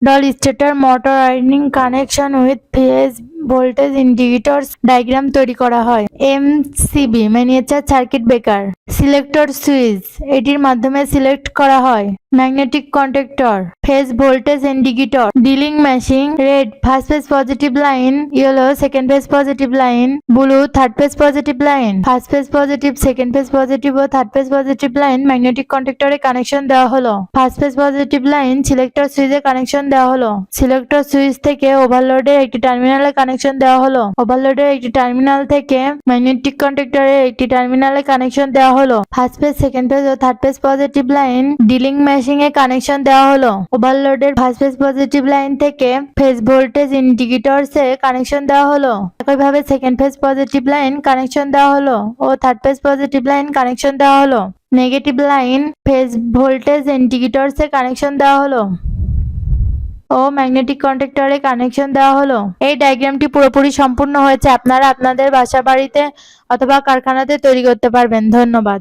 Doll stator motor earthing connection with phase voltage indicators diagram তৈরি করা হয়। MCB miniature circuit breaker. Selector switch, এটির মাধ্যমে select করা হয়। Magnetic contactor, phase voltage indicator. Drilling machine, red first phase positive line, yellow second phase positive line, blue third phase positive line. First phase positive, second phase positive ও third phase positive line magnetic কন্ট্যাক্টরে connection দেওয়া হলো। First phase positive line selector সুইচে connection দেওয়া হলো। Selector switch থেকে ওভারলোডের একটি টার্মিনালে কানেকশন দেওয়া হলো। ওভারলোডের একটি টার্মিনাল থেকে ম্যাগনেটিক কন্ট্যাক্টরের একটি টার্মিনালে কানেকশন দেওয়া হলো। ফার্স্ট ফেজ, সেকেন্ড ফেজ ও third phase positive line drilling মেশিনে কানেকশন দেওয়া হলো। ওভারলোডের ফার্স্ট ফেজ পজিটিভ লাইন থেকে ফেজ ভোল্টেজ ইন্ডিকেটরসে কানেকশন দেওয়া হলো। একইভাবে second phase positive line connection দেওয়া হলো ও third phase positive line connection দেওয়া হলো। নেগেটিভ লাইন ফেজ ভোল্টেজ ইন্ডিকেটরসে কানেকশন দেওয়া হলো ও ম্যাগনেটিক কন্ট্যাক্টরে কানেকশন দেওয়া হলো। এই ডায়াগ্রামটি পুরোপুরি সম্পূর্ণ হয়েছে। আপনারা আপনাদের বাসা বাড়িতে অথবা কারখানাতে তৈরি করতে পারবেন। ধন্যবাদ।